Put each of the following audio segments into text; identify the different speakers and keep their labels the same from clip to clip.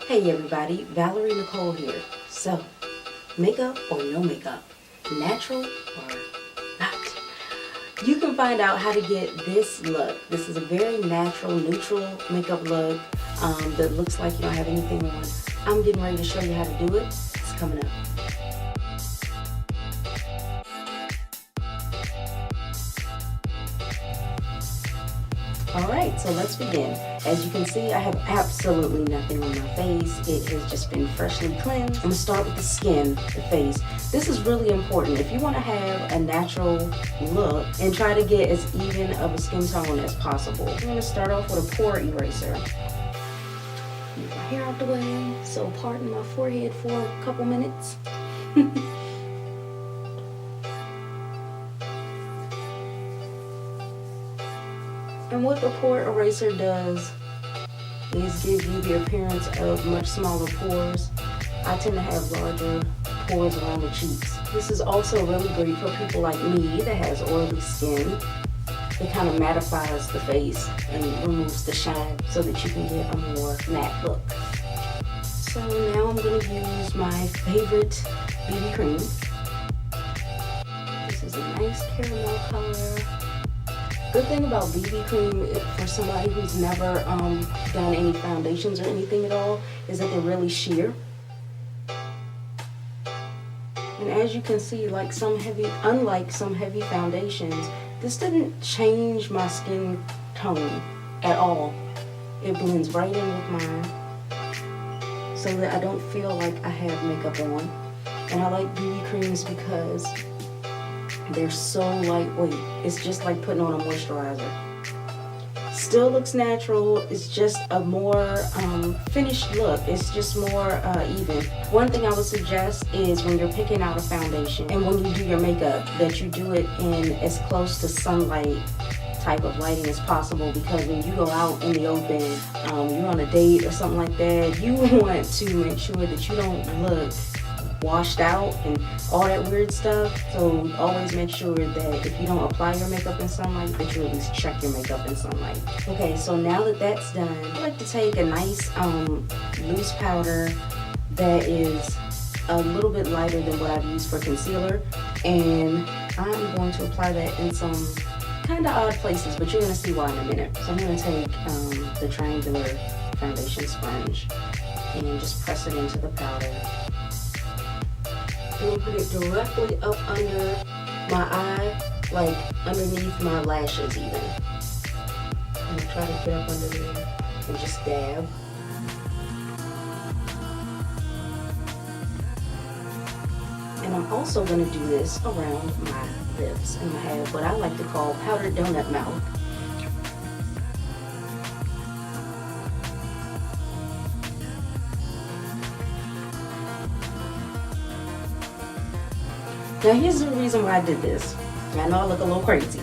Speaker 1: Hey everybody, Valerie Nicole here. So, makeup or no makeup? Natural or not? You can find out how to get this look. This is a very natural, neutral makeup look that looks like you don't have anything on. I'm getting ready to show you how to do it. It's coming up. Alright, so let's begin. As you can see, I have absolutely nothing on my face. It has just been freshly cleansed. I'm going to start with the skin, the face. This is really important. If you want to have a natural look and try to get as even of a skin tone as possible, I'm going to start off with a pore eraser. Move my hair out the way, so pardon my forehead for a couple minutes. And what the pore eraser does is give you the appearance of much smaller pores. I tend to have larger pores around the cheeks. This is also really great for people like me that has oily skin. It kind of mattifies the face and removes the shine so that you can get a more matte look. So now I'm going to use my favorite BB cream. This is a nice caramel color. Good thing about BB cream for somebody who's never done any foundations or anything at all is that they're really sheer. And as you can see, unlike some heavy foundations, this didn't change my skin tone at all. It blends right in with mine so that I don't feel like I have makeup on. And I like BB creams because they're so lightweight. It's just like putting on a moisturizer. Still looks natural. It's just a more finished look. It's just more even. One thing I would suggest is when you're picking out a foundation and when you do your makeup, that you do it in as close to sunlight type of lighting as possible, because when you go out in the open, you're on a date or something like that, you want to make sure that you don't look washed out and all that weird stuff. So always make sure that if you don't apply your makeup in sunlight, that you at least check your makeup in sunlight. Okay, so now that that's done, I like to take a nice loose powder that is a little bit lighter than what I've used for concealer, and I'm going to apply that in some kind of odd places, but you're going to see why in a minute. So I'm going to take the triangular foundation sponge and just press it into the powder. I'm going to put it directly up under my eye, like underneath my lashes even. I'm going to try to get up under there and just dab. And I'm also going to do this around my lips. And I have what I like to call powdered donut mouth. Now here's the reason why I did this. I know I look a little crazy.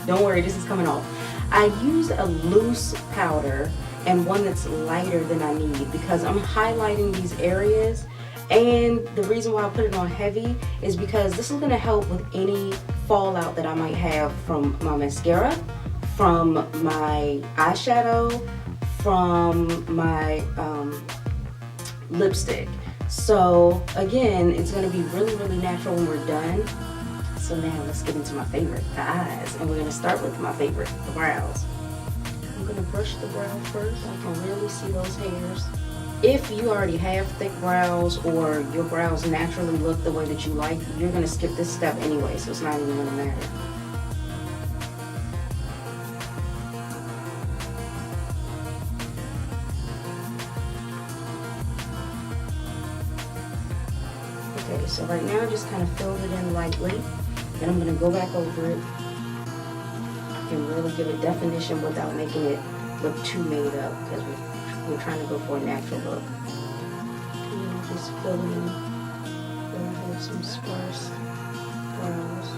Speaker 1: Don't worry, this is coming off. I used a loose powder and one that's lighter than I need because I'm highlighting these areas. And the reason why I put it on heavy is because this is going to help with any fallout that I might have from my mascara, from my eyeshadow, from my lipstick. So again, it's going to be really, really natural when we're done. So now let's get into my favorite, the eyes. And we're going to start with my favorite, the brows. I'm going to brush the brow first so I can really see those hairs. If you already have thick brows or your brows naturally look the way that you like, you're going to skip this step anyway, so it's not even going to matter. Okay, so right now I just kind of filled it in lightly, and I'm going to go back over it and really give it definition without making it look too made up, because we're trying to go for a natural look. And just fill in where I have some sparse brows,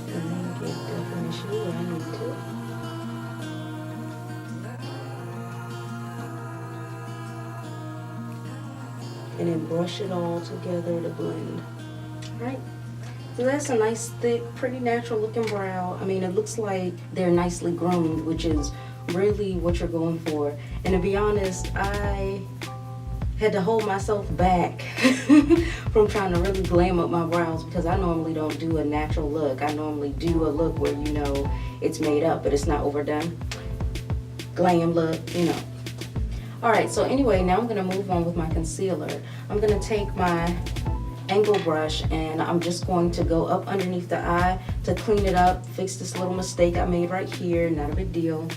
Speaker 1: and then give definition where I need to. And then brush it all together to blend. Right? So that's a nice, thick, pretty natural looking brow. I mean, it looks like they're nicely groomed, which is really what you're going for. And to be honest, I had to hold myself back from trying to really glam up my brows because I normally don't do a natural look. I normally do a look where you know it's made up, but it's not overdone. Glam look, you know. Alright, so anyway, now I'm going to move on with my concealer. I'm going to take my angle brush and I'm just going to go up underneath the eye to clean it up, fix this little mistake I made right here, not a big deal.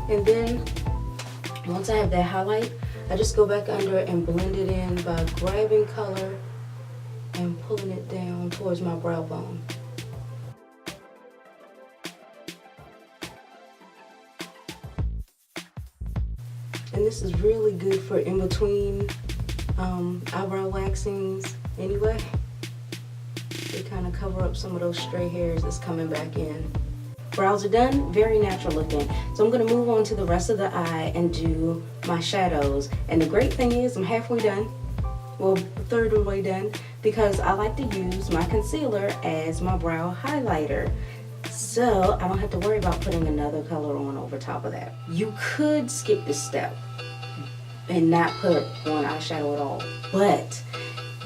Speaker 1: And then once I have that highlight, I just go back under and blend it in by grabbing color and pulling it down towards my brow bone. And this is really good for in between eyebrow waxings anyway. They kind of cover up some of those stray hairs that's coming back in. Brows are done, very natural looking. So I'm going to move on to the rest of the eye and do my shadows. And the great thing is I'm halfway done, well, a third of the way done, because I like to use my concealer as my brow highlighter. So I don't have to worry about putting another color on over top of that. You could skip this step and not put on eyeshadow at all, but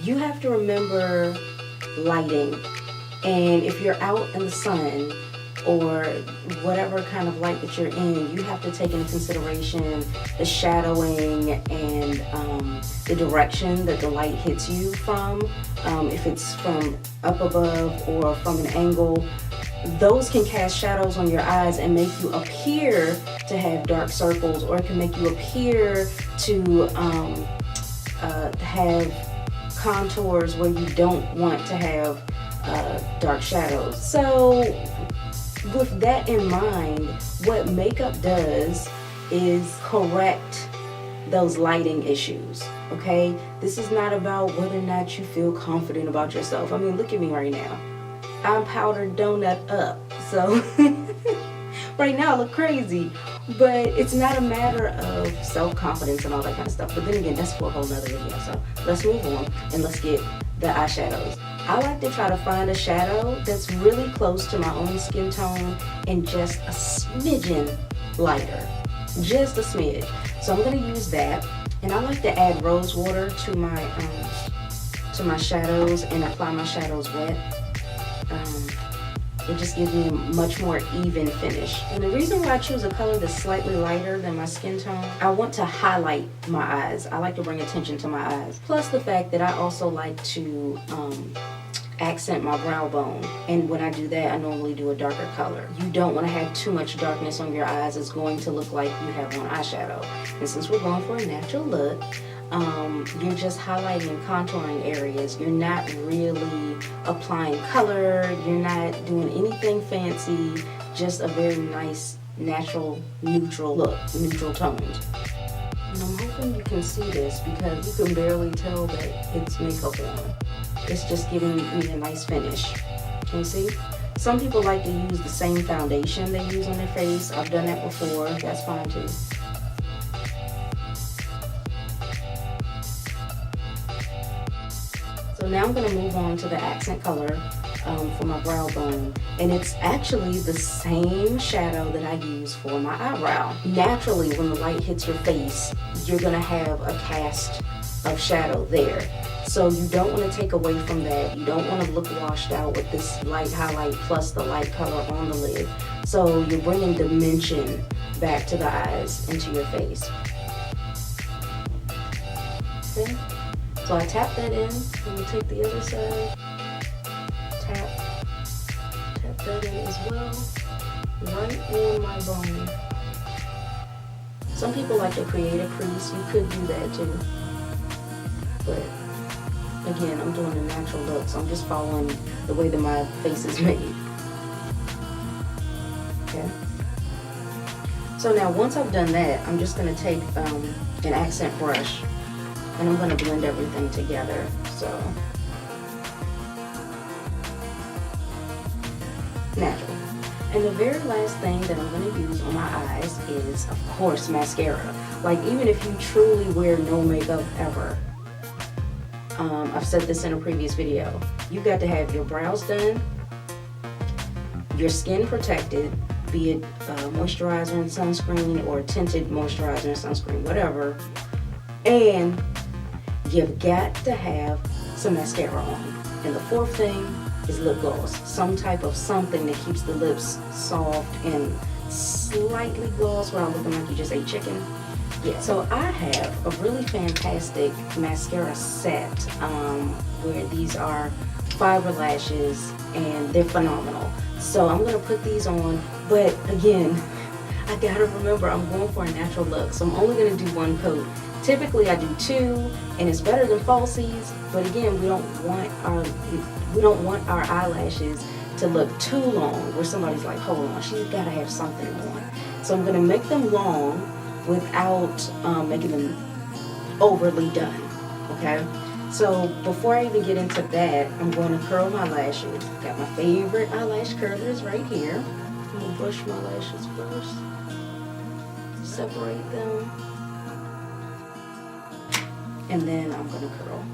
Speaker 1: you have to remember lighting. And if you're out in the sun or whatever kind of light that you're in, you have to take into consideration the shadowing and the direction that the light hits you from. If it's from up above or from an angle, those can cast shadows on your eyes and make you appear to have dark circles, or it can make you appear to have contours where you don't want to have dark shadows. So with that in mind, what makeup does is correct those lighting issues, okay? This is not about whether or not you feel confident about yourself. I mean, look at me right now. I'm powdered donut up, so right now I look crazy, but it's not a matter of self-confidence and all that kind of stuff. But then again, that's for a whole nother video, so let's move on and let's get the eyeshadows. I like to try to find a shadow that's really close to my own skin tone and just a smidgen lighter, just a smidge. So I'm going to use that, and I like to add rose water to my shadows and apply my shadows wet. It just gives me a much more even finish. And the reason why I choose a color that's slightly lighter than my skin tone, I want to highlight my eyes. I like to bring attention to my eyes. Plus the fact that I also like to accent my brow bone. And when I do that, I normally do a darker color. You don't want to have too much darkness on your eyes. It's going to look like you have on eyeshadow. And since we're going for a natural look, you're just highlighting and contouring areas. You're not really applying color. You're not doing anything fancy. Just a very nice, natural, neutral look, neutral tones. And I'm hoping you can see this because you can barely tell that it's makeup on. It's just giving me a nice finish. Can you see? Some people like to use the same foundation they use on their face. I've done that before. That's fine too. So now I'm going to move on to the accent color for my brow bone. And it's actually the same shadow that I use for my eyebrow. Naturally, when the light hits your face, you're going to have a cast of shadow there. So you don't want to take away from that. You don't want to look washed out with this light highlight plus the light color on the lid. So you're bringing dimension back to the eyes and to your face. Okay. So I tap that in. Let me take the other side. Tap that in as well. Right in my bone. Some people like to create a crease. You could do that too. But again, I'm doing a natural look, so I'm just following the way that my face is made. Okay. So now once I've done that, I'm just going to take an accent brush and I'm going to blend everything together. So natural. And the very last thing that I'm going to use on my eyes is, of course, mascara. Like, even if you truly wear no makeup ever, I've said this in a previous video, you got to have your brows done, your skin protected, be it moisturizer and sunscreen or tinted moisturizer and sunscreen, whatever. And you've got to have some mascara on. And the fourth thing is lip gloss. Some type of something that keeps the lips soft and slightly gloss without looking like you just ate chicken. Yeah, so I have a really fantastic mascara set where these are fiber lashes and they're phenomenal. So I'm gonna put these on, but again, I gotta remember I'm going for a natural look, so I'm only gonna do one coat. Typically I do two, and it's better than falsies, but again, we don't want our eyelashes to look too long where somebody's like, hold on, she's gotta have something on. So I'm gonna make them long without making them overly done, okay? So before I even get into that, I'm going to curl my lashes. Got my favorite eyelash curlers right here. I'm gonna brush my lashes first, separate them, and then I'm gonna curl.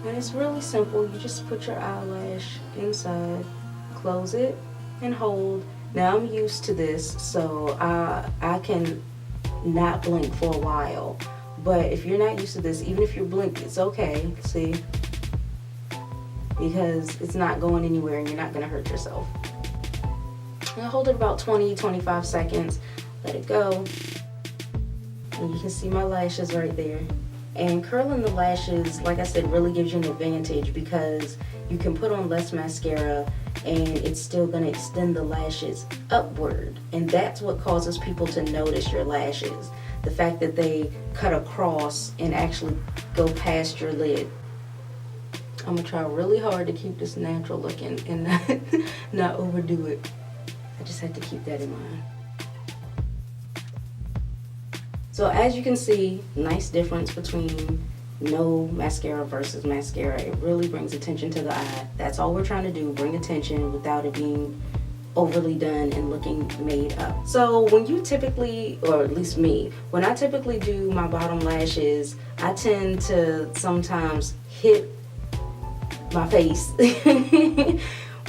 Speaker 1: And it's really simple. You just put your eyelash inside, close it, and hold. Now I'm used to this, so I can not blink for a while. But if you're not used to this, even if you blink, it's okay, see? Because it's not going anywhere and you're not gonna hurt yourself. And hold it about 20-25 seconds, let it go. And you can see my lashes right there. And curling the lashes, like I said, really gives you an advantage because you can put on less mascara and it's still gonna extend the lashes upward. And that's what causes people to notice your lashes. The fact that they cut across and actually go past your lid. I'm gonna try really hard to keep this natural looking and not overdo it. I just had to keep that in mind. So as you can see, nice difference between no mascara versus mascara. It really brings attention to the eye. That's all we're trying to do, bring attention without it being overly done and looking made up. So when you typically, or at least me, when I typically do my bottom lashes, I tend to sometimes hit my face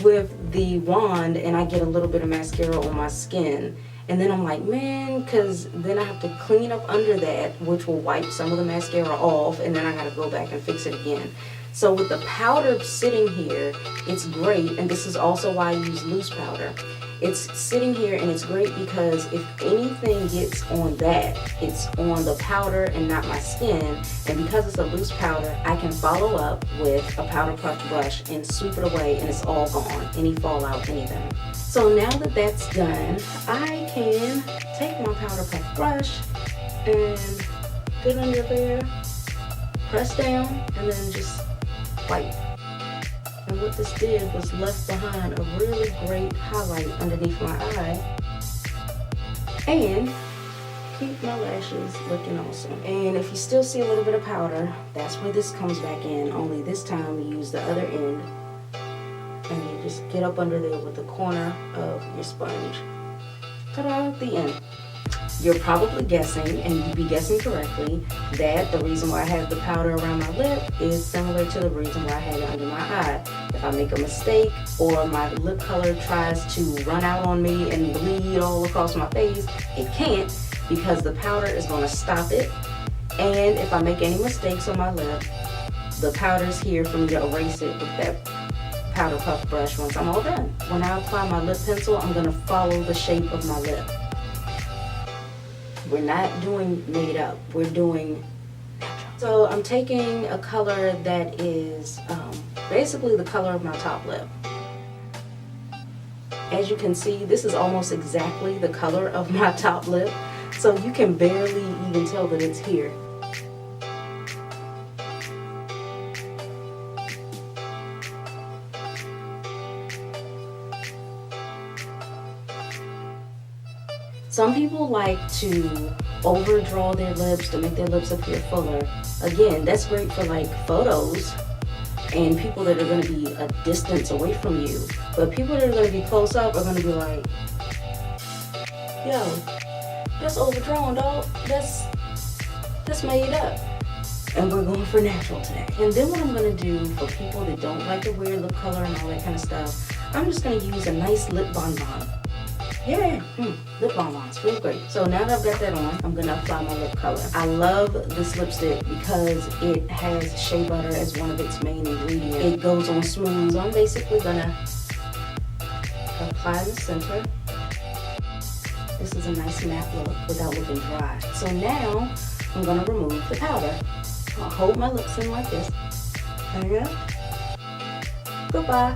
Speaker 1: with the wand and I get a little bit of mascara on my skin. And then I'm like, man, because then I have to clean up under that, which will wipe some of the mascara off, and then I gotta go back and fix it again. So with the powder sitting here, it's great, and this is also why I use loose powder. It's sitting here and it's great because if anything gets on that, it's on the powder and not my skin. And because it's a loose powder, I can follow up with a powder puff brush and sweep it away and it's all gone, any fallout, anything. So now that that's done, I can take my powder puff brush and get under there, press down, and then just wipe. And what this did was left behind a really great highlight underneath my eye and keep my lashes looking awesome. And if you still see a little bit of powder, that's where this comes back in, only this time we use the other end and you just get up under there with the corner of your sponge. Ta-da, at the end. You're probably guessing, and you'd be guessing correctly, that the reason why I have the powder around my lip is similar to the reason why I have it under my eye. If I make a mistake or my lip color tries to run out on me and bleed all across my face, it can't because the powder is going to stop it. And if I make any mistakes on my lip, the powder's here for me to erase it with that powder puff brush once I'm all done. When I apply my lip pencil, I'm going to follow the shape of my lip. We're not doing made up, we're doing natural. So I'm taking a color that is basically the color of my top lip. As you can see, this is almost exactly the color of my top lip, so you can barely even tell that it's here. Some people like to overdraw their lips to make their lips appear fuller. Again, that's great for like photos and people that are going to be a distance away from you. But people that are going to be close up are going to be like, yo, that's overdrawn, dog. That's made up. And we're going for natural today. And then what I'm going to do for people that don't like the weird lip color and all that kind of stuff, I'm just going to use a nice lip bonbon. Yeah, lip balm on, it's really great. So now that I've got that on, I'm gonna apply my lip color. I love this lipstick because it has shea butter as one of its main ingredients. It goes on smooth, so I'm basically gonna apply in the center. This is a nice matte look without looking dry. So now I'm gonna remove the powder. I'll hold my lips in like this. There you go. Goodbye.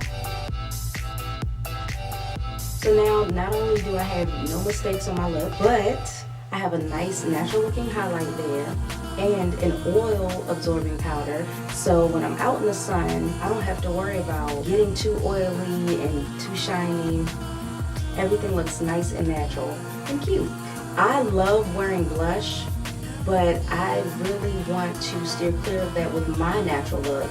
Speaker 1: So now, not only do I have no mistakes on my lip, but I have a nice natural looking highlight there and an oil absorbing powder. So when I'm out in the sun, I don't have to worry about getting too oily and too shiny. Everything looks nice and natural and cute. I love wearing blush, but I really want to steer clear of that with my natural look.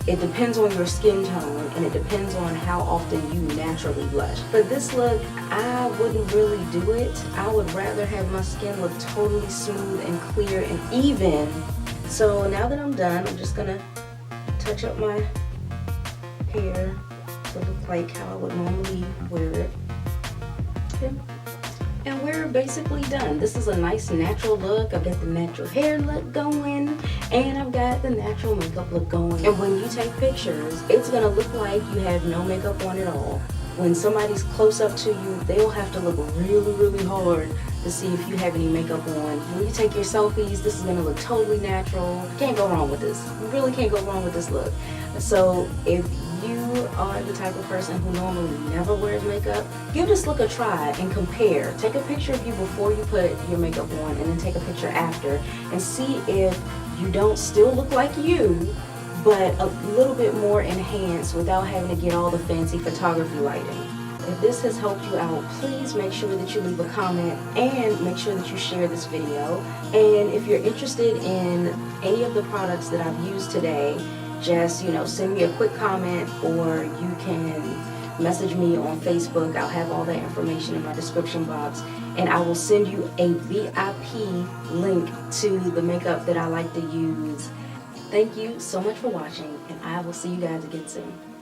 Speaker 1: It depends on your skin tone and it depends on how often you naturally blush. For this look, I wouldn't really do it. I would rather have my skin look totally smooth and clear and even. So now that I'm done, I'm just gonna touch up my hair to look like how I would normally wear it. Okay. And we're basically done. This is a nice natural look. I've got the natural hair look going and I've got the natural makeup look going. And when you take pictures, it's gonna look like you have no makeup on at all. When somebody's close up to you, they'll have to look really, really hard to see if you have any makeup on. When you take your selfies, this is gonna look totally natural. Can't go wrong with this. You really can't go wrong with this look. So if you are the type of person who normally never wears makeup, give this look a try and compare. Take a picture of you before you put your makeup on and then take a picture after and see if you don't still look like you, but a little bit more enhanced without having to get all the fancy photography lighting. If this has helped you out, please make sure that you leave a comment and make sure that you share this video. And if you're interested in any of the products that I've used today, just, send me a quick comment or you can message me on Facebook. I'll have all that information in my description box and I will send you a VIP link to the makeup that I like to use. Thank you so much for watching and I will see you guys again soon.